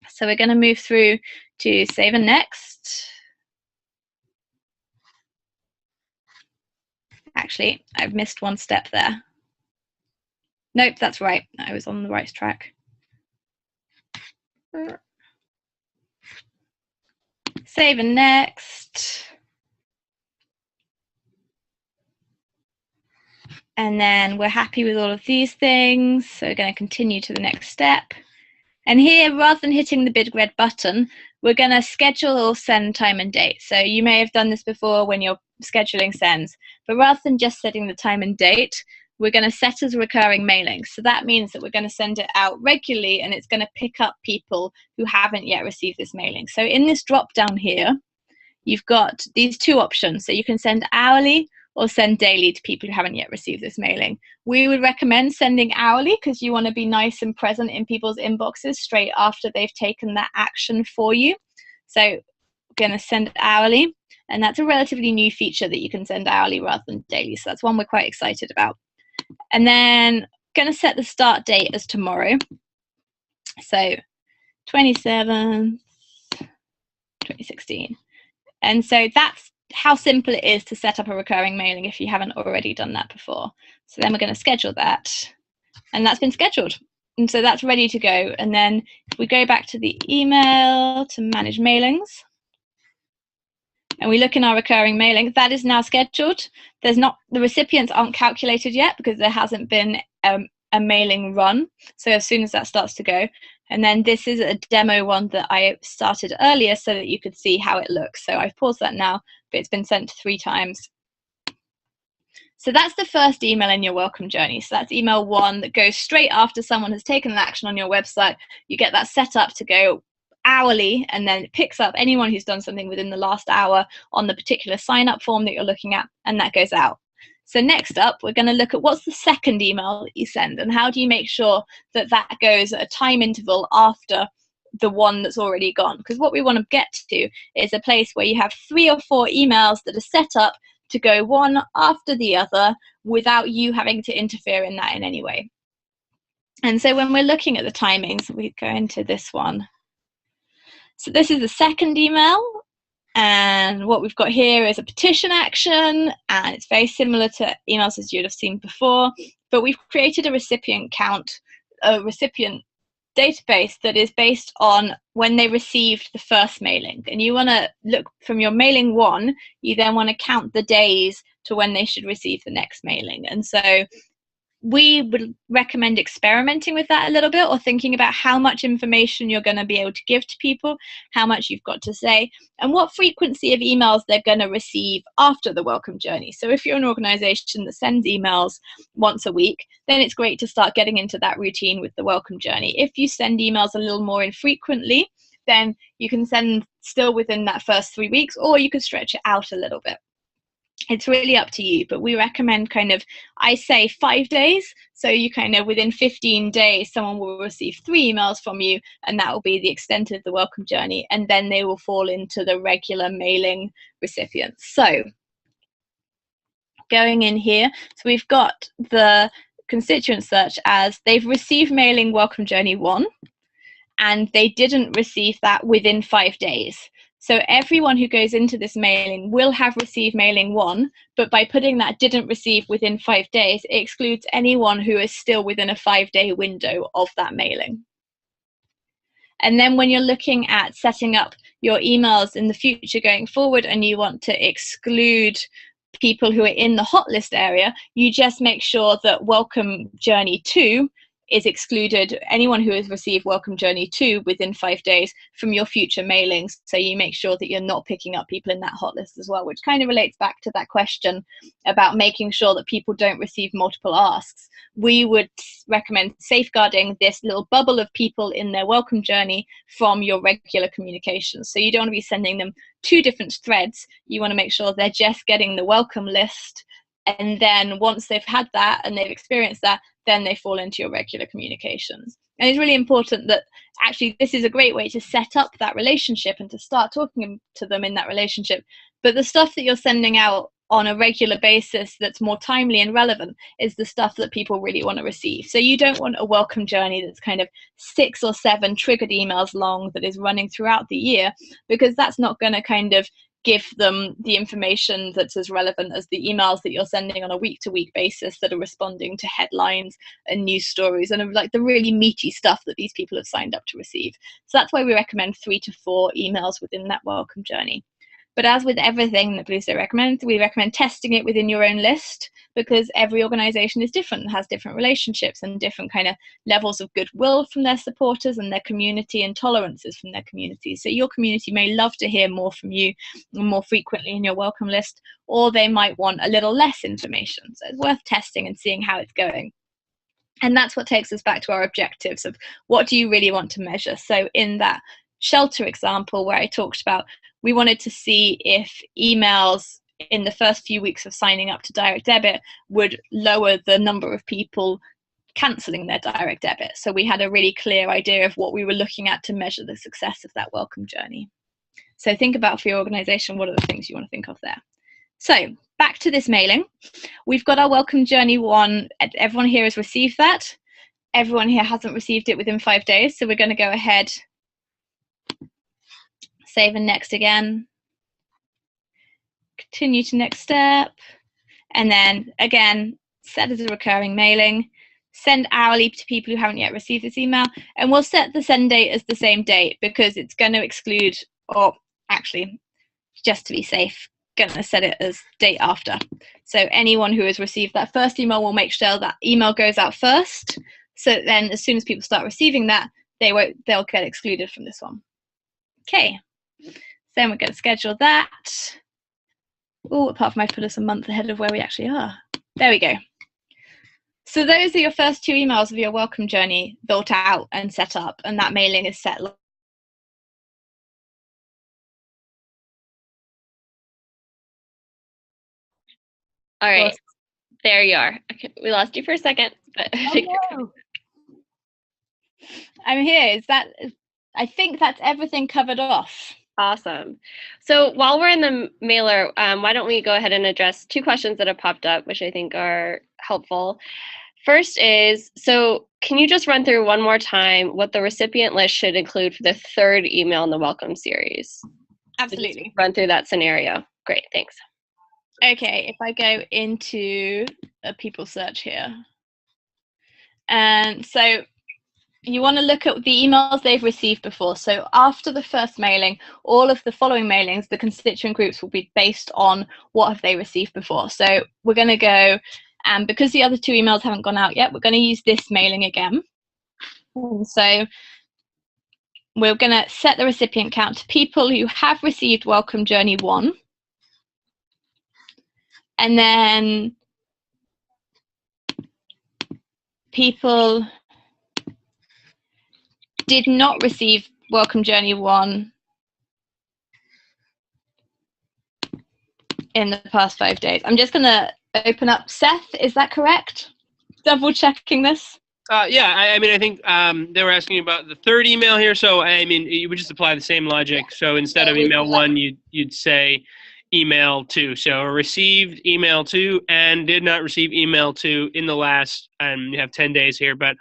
So we're going to move through to save and next. Actually, I've missed one step there. Nope, that's right. I was on the right track. Save and next. And then we're happy with all of these things. So we're going to continue to the next step. And here, rather than hitting the big red button, we're going to schedule or send time and date. So you may have done this before when you're scheduling sends, but rather than just setting the time and date, we're going to set as recurring mailing. So that means that we're going to send it out regularly, and it's going to pick up people who haven't yet received this mailing. So in this drop down here, you've got these two options. So you can send hourly or send daily to people who haven't yet received this mailing. We would recommend sending hourly because you want to be nice and present in people's inboxes straight after they've taken that action for you. So we're going to send hourly, and that's a relatively new feature that you can send hourly rather than daily. So that's one we're quite excited about. And then going to set the start date as tomorrow. So 27th, 2016. And so that's how simple it is to set up a recurring mailing if you haven't already done that before. So then we're going to schedule that, and that's been scheduled. And so that's ready to go. And then if we go back to the email to manage mailings, and we look in our recurring mailing, that is now scheduled. There's not, the recipients aren't calculated yet because there hasn't been a mailing run. So as soon as that starts to go, and then this is a demo one that I started earlier so that you could see how it looks. So I've paused that now, but it's been sent 3 times. So that's the first email in your welcome journey. So that's email 1 that goes straight after someone has taken an action on your website. You get that set up to go hourly, and then it picks up anyone who's done something within the last hour on the particular sign up form that you're looking at, and that goes out. So next up, we're going to look at what's the second email that you send, and how do you make sure that that goes at a time interval after the one that's already gone. Because what we want to get to is a place where you have 3 or 4 emails that are set up to go one after the other without you having to interfere in that in any way. And so when we're looking at the timings, we go into this one. So this is the second email, and what we've got here is a petition action, and it's very similar to emails as you'd have seen before, but we've created a recipient count, a recipient database that is based on when they received the first mailing. And you want to look from your mailing 1, you then want to count the days to when they should receive the next mailing. And so we would recommend experimenting with that a little bit, or thinking about how much information you're going to be able to give to people, how much you've got to say, and what frequency of emails they're going to receive after the welcome journey. So if you're an organization that sends emails once a week, then it's great to start getting into that routine with the welcome journey. If you send emails a little more infrequently, then you can send still within that first 3 weeks, or you could stretch it out a little bit. It's really up to you, but we recommend kind of, I say 5 days. So you kind of within 15 days, someone will receive 3 emails from you, and that will be the extent of the welcome journey. And then they will fall into the regular mailing recipients. So going in here, so we've got the constituent search as they've received mailing welcome journey 1, and they didn't receive that within 5 days. So everyone who goes into this mailing will have received mailing 1, but by putting that didn't receive within 5 days, it excludes anyone who is still within a 5-day window of that mailing. And then when you're looking at setting up your emails in the future going forward, and you want to exclude people who are in the hot list area, you just make sure that welcome journey 2 is excluded, anyone who has received Welcome Journey 2 within 5 days, from your future mailings. So you make sure that you're not picking up people in that hot list as well, which kind of relates back to that question about making sure that people don't receive multiple asks. We would recommend safeguarding this little bubble of people in their Welcome Journey from your regular communications. So you don't want to be sending them 2 different threads. You want to make sure they're just getting the welcome list, and then once they've had that and they've experienced that, then they fall into your regular communications. And it's really important that actually this is a great way to set up that relationship and to start talking to them in that relationship. But the stuff that you're sending out on a regular basis that's more timely and relevant is the stuff that people really want to receive. So you don't want a welcome journey that's kind of 6 or 7 triggered emails long that is running throughout the year, because that's not going to kind of give them the information that's as relevant as the emails that you're sending on a week-to-week basis that are responding to headlines and news stories and like the really meaty stuff that these people have signed up to receive. So that's why we recommend 3 to 4 emails within that welcome journey. But as with everything that Bluesday recommends, we recommend testing it within your own list, because every organization is different and has different relationships and different kind of levels of goodwill from their supporters and their community and tolerances from their community. So your community may love to hear more from you more frequently in your welcome list, or they might want a little less information. So it's worth testing and seeing how it's going. And that's what takes us back to our objectives of what do you really want to measure. So in that shelter example where I talked about, we wanted to see if emails in the first few weeks of signing up to direct debit would lower the number of people cancelling their direct debit. So we had a really clear idea of what we were looking at to measure the success of that welcome journey. So think about for your organization, what are the things you want to think of there? So back to this mailing. We've got our welcome journey 1. Everyone here has received that. Everyone here hasn't received it within 5 days. So we're going to go ahead, save and next again, continue to next step, and then again, set as a recurring mailing, send hourly to people who haven't yet received this email, and we'll set the send date as the same date because it's going to exclude, or actually, just to be safe, going to set it as date after. So anyone who has received that first email, will make sure that email goes out first. So then as soon as people start receiving that, they'll get excluded from this one. Okay. Then we're going to schedule that. Oh, apart from I put us a month ahead of where we actually are. There we go. So those are your first 2 emails of your welcome journey built out and set up, and that mailing is set. All right, there you are. Okay, we lost you for a second, but no. I'm here. I think that's everything covered off. Awesome. So while we're in the mailer, why don't we go ahead and address 2 questions that have popped up, which I think are helpful. First is, so can you just run through one more time what the recipient list should include for the 3rd email in the welcome series? Absolutely. Just run through that scenario. Great, thanks. Okay, if I go into a people search here. And so you want to look at the emails they've received before. So after the first mailing, all of the following mailings, the constituent groups will be based on what have they received before. So we're going to go, and because the other 2 emails haven't gone out yet, we're going to use this mailing again. And so we're going to set the recipient count to people who have received Welcome Journey 1. And then people did not receive Welcome Journey 1 in the past 5 days. I'm just going to open up Seth. Is that correct? Double checking this. Yeah, I mean, I think they were asking about the 3rd email here. So, I mean, you would just apply the same logic. So instead of email 1, you'd say email 2. So received email 2 and did not receive email 2 in the last, and you have 10 days here, but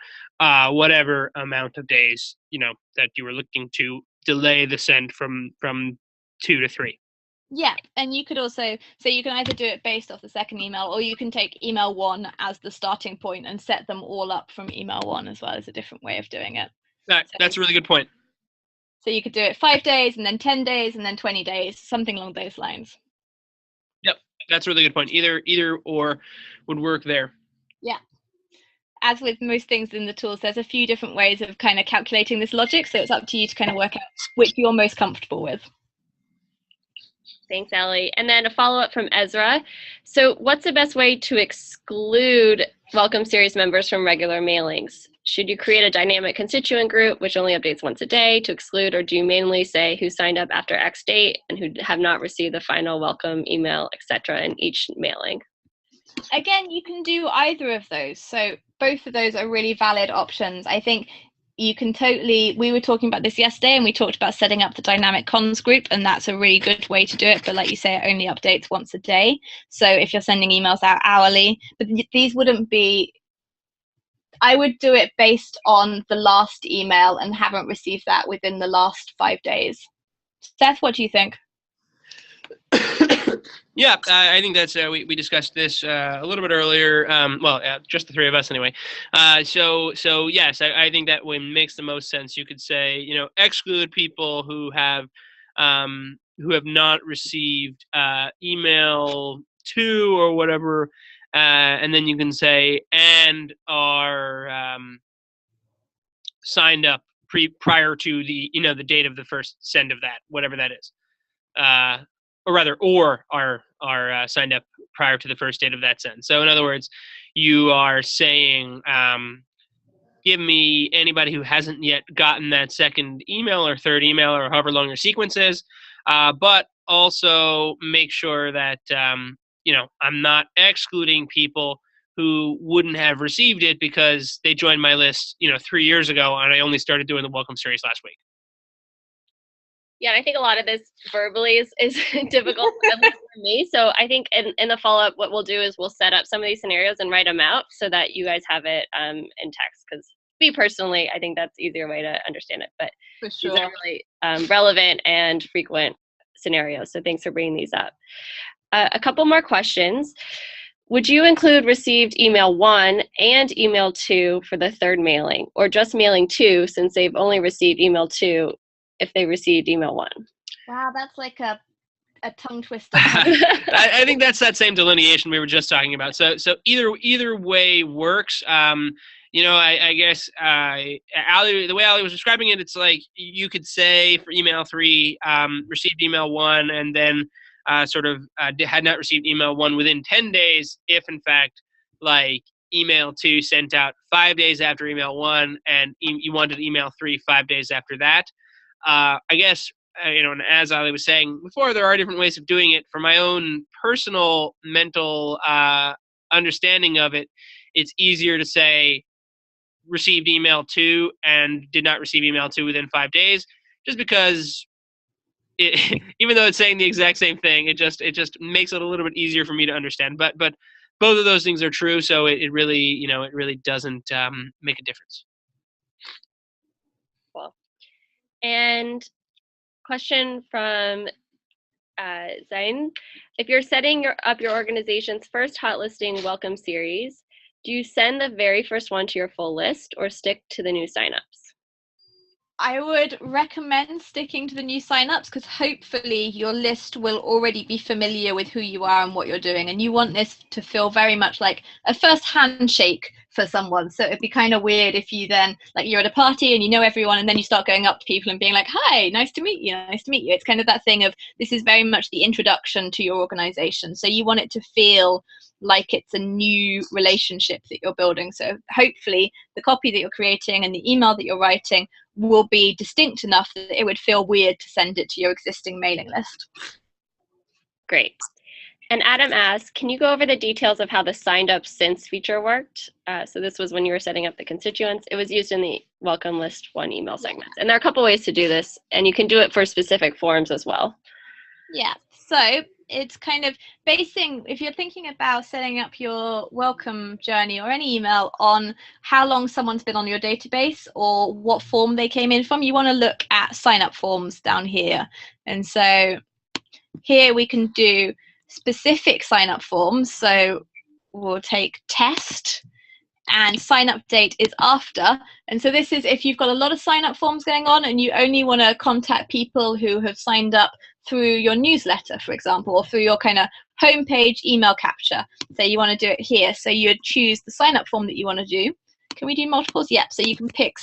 whatever amount of days, that you were looking to delay the send from 2 to 3. Yeah, and you could also, so you can either do it based off the 2nd email, or you can take email 1 as the starting point and set them all up from email 1 as well as a different way of doing it. That's a really good point. So you could do it 5 days and then 10 days and then 20 days, something along those lines. Yep, that's a really good point. Either or would work there. Yeah. as with most things in the tools, there's a few different ways of kind of calculating this logic. So it's up to you to kind of work out which you're most comfortable with. Thanks, Ellie. And then a follow-up from Ezra. So what's the best way to exclude Welcome Series members from regular mailings? Should you create a dynamic constituent group, which only updates once a day, to exclude, or do you mainly say who signed up after X date and who have not received the final welcome email, etc., in each mailing? Again, you can do either of those. So both of those are really valid options. I think you can totally, we were talking about this yesterday and we talked about setting up the dynamic comms group, and that's a really good way to do it. But like you say, it only updates once a day. So if you're sending emails out hourly, but these wouldn't be, I would do it based on the last email and haven't received that within the last 5 days. Seth, what do you think? Yeah, I think that's we discussed this a little bit earlier. Just the three of us anyway. So yes, I think that one makes the most sense. You could say, you know, exclude people who have not received email 2 or whatever, and then you can say and are signed up prior to the the date of the first send of that, whatever that is. Or are signed up prior to the first date of that send. So in other words, you are saying, give me anybody who hasn't yet gotten that second email or third email or however long your sequence is, but also make sure that, I'm not excluding people who wouldn't have received it because they joined my list, 3 years ago, and I only started doing the welcome series last week. Yeah, I think a lot of this verbally is difficult, at least for me. So I think in the follow-up, what we'll do is we'll set up some of these scenarios and write them out so that you guys have it in text. Because me personally, I think that's the easier way to understand it. But For sure. These are really relevant and frequent scenarios. So thanks for bringing these up. A couple more questions. Would you include received email 1 and email 2 for the third mailing, or just mailing 2 since they've only received email 2 if they received email 1? Wow, that's like a tongue twister. I think that's that same delineation we were just talking about. So either way works. I guess Ali, the way Ali was describing it, it's like you could say for email 3, received email 1, and then had not received email 1 within 10 days if in fact like email 2 sent out 5 days after email 1 and you wanted email 3 5 days after that. I guess, and as Ali was saying before, there are different ways of doing it. For my own personal mental understanding of it, it's easier to say received email 2 and did not receive email 2 within 5 days, just because even though it's saying the exact same thing, it just makes it a little bit easier for me to understand. But both of those things are true, so it really doesn't make a difference. Cool. And question from Zain. If you're setting up your organization's first hot listing welcome series, do you send the very first one to your full list or stick to the new signups? I would recommend sticking to the new signups because hopefully your list will already be familiar with who you are and what you're doing, and you want this to feel very much like a first handshake for someone. So it'd be kind of weird if you then, like, you're at a party and you know everyone and then you start going up to people and being like, hi, nice to meet you. It's kind of that thing of this is very much the introduction to your organization. So you want it to feel like it's a new relationship that you're building. So hopefully the copy that you're creating and the email that you're writing will be distinct enough that it would feel weird to send it to your existing mailing list. Great. And Adam asked, can you go over the details of how the signed up since feature worked? So this was when you were setting up the constituents. It was used in the welcome list 1 email segments. And there are a couple ways to do this, and you can do it for specific forms as well. Yeah, so it's kind of basing, if you're thinking about setting up your welcome journey or any email on how long someone's been on your database or what form they came in from, you want to look at sign up forms down here. And so here we can do specific sign up forms. So we'll take test and sign up date is after. And so this is if you've got a lot of sign up forms going on and you only want to contact people who have signed up through your newsletter, for example, or through your kind of homepage email capture. So you want to do it here. So you would choose the sign up form that you want to do. Can we do multiples? Yep. So you can pick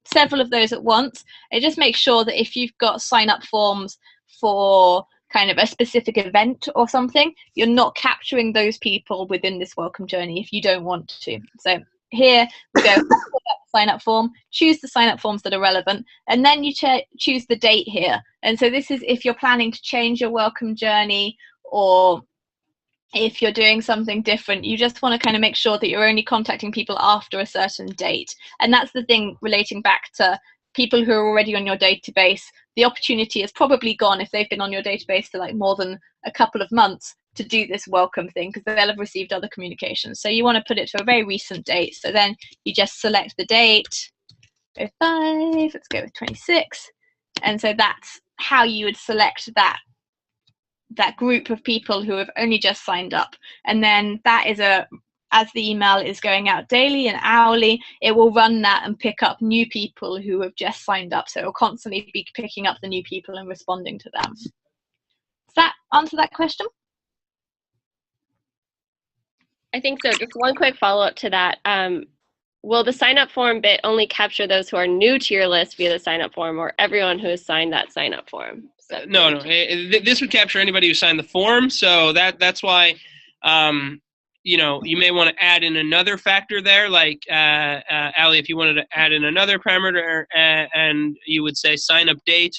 several of those at once. It just makes sure that if you've got sign up forms for kind of a specific event or something, you're not capturing those people within this welcome journey if you don't want to. So here we go, sign up form, choose the sign up forms that are relevant, and then you choose the date here. And so this is if you're planning to change your welcome journey, or if you're doing something different, you just want to kind of make sure that you're only contacting people after a certain date. And that's the thing relating back to people who are already on your database. The opportunity is probably gone if they've been on your database for like more than a couple of months to do this welcome thing, because they'll have received other communications. So you want to put it to a very recent date. So then you just select the date, 05, let's go with 26. And so that's how you would select that group of people who have only just signed up. And then that is as the email is going out daily and hourly, it will run that and pick up new people who have just signed up. So it will constantly be picking up the new people and responding to them. Does that answer that question? I think so. Just one quick follow-up to that. Will the sign-up form bit only capture those who are new to your list via the sign-up form, or everyone who has signed that sign-up form? So No. This would capture anybody who signed the form. So that's why, you may want to add in another factor there, like Ali, if you wanted to add in another parameter, and you would say sign-up date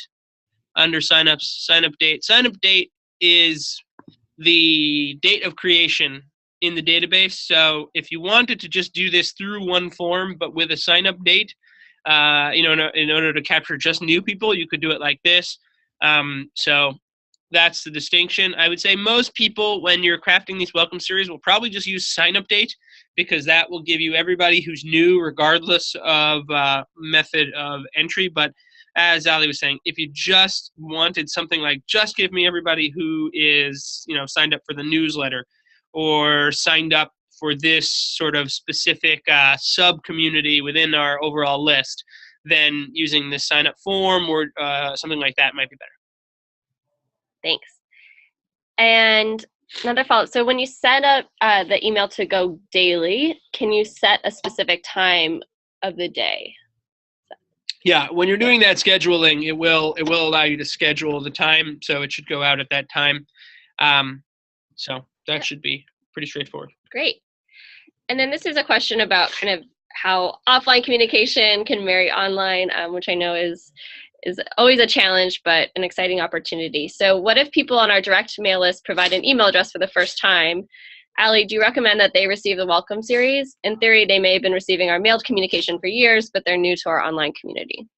under sign-ups, sign-up date. Sign-up date is the date of creation in the database. So if you wanted to just do this through one form, but with a sign-up date, in order to capture just new people, you could do it like this. So that's the distinction. I would say most people, when you're crafting these welcome series, will probably just use sign-up date, because that will give you everybody who's new, regardless of method of entry. But as Ali was saying, if you just wanted something like, just give me everybody who is, signed up for the newsletter, or signed up for this sort of specific sub-community within our overall list, then using this sign-up form or something like that might be better. Thanks. And another follow-up. So when you set up the email to go daily, can you set a specific time of the day? Yeah, when you're doing that scheduling, it will allow you to schedule the time, so it should go out at that time. So that should be pretty straightforward. Great. And then this is a question about kind of how offline communication can marry online, which I know is always a challenge, but an exciting opportunity. So what if people on our direct mail list provide an email address for the first time? Ali, do you recommend that they receive the welcome series? In theory, they may have been receiving our mailed communication for years, but they're new to our online community.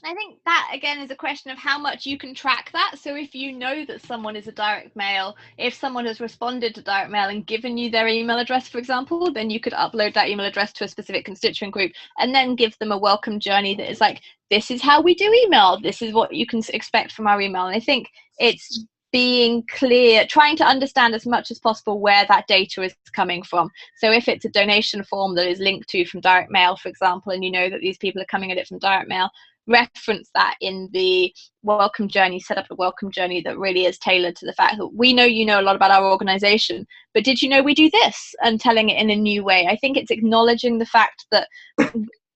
I think that, again, is a question of how much you can track that. So if you know that someone is a direct mail, if someone has responded to direct mail and given you their email address, for example, then you could upload that email address to a specific constituent group and then give them a welcome journey that is like, this is how we do email. This is what you can expect from our email. And I think it's being clear, trying to understand as much as possible where that data is coming from. So if it's a donation form that is linked to from direct mail, for example, and you know that these people are coming at it from direct mail, reference that in the welcome journey, set up a welcome journey that really is tailored to the fact that we know you know a lot about our organization, but did you know we do this, and telling it in a new way. I think it's acknowledging the fact that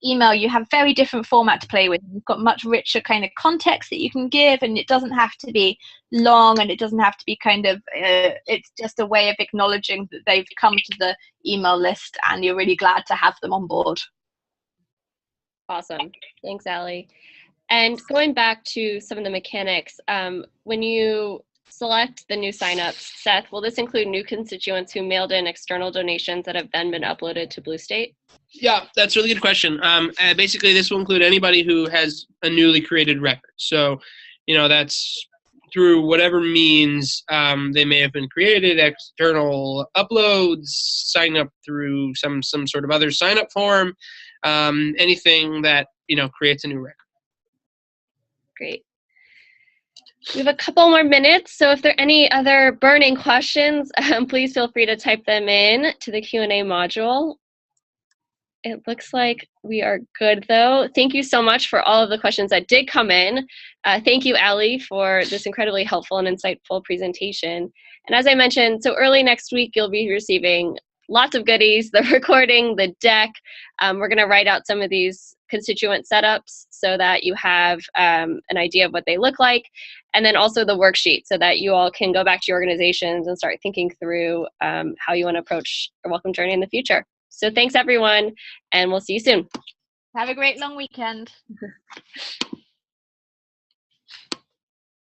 email, you have very different format to play with. You've got much richer kind of context that you can give, and it doesn't have to be long, and it doesn't have to be kind of it's just a way of acknowledging that they've come to the email list and you're really glad to have them on board. Awesome. Thanks, Ali. And going back to some of the mechanics, when you select the new signups, Seth, will this include new constituents who mailed in external donations that have then been uploaded to Blue State? Yeah, that's a really good question. Basically, this will include anybody who has a newly created record. So, that's through whatever means they may have been created, external uploads, sign up through some sort of other sign up form, anything that, creates a new record. Great. We have a couple more minutes, so if there are any other burning questions, please feel free to type them in to the Q&A module. It looks like we are good, though. Thank you so much for all of the questions that did come in. Thank you, Ali, for this incredibly helpful and insightful presentation. And as I mentioned, so early next week, you'll be receiving lots of goodies, the recording, the deck. We're going to write out some of these constituent setups so that you have an idea of what they look like, and then also the worksheet so that you all can go back to your organizations and start thinking through how you want to approach a welcome journey in the future. So thanks everyone, and we'll see you soon. Have a great long weekend.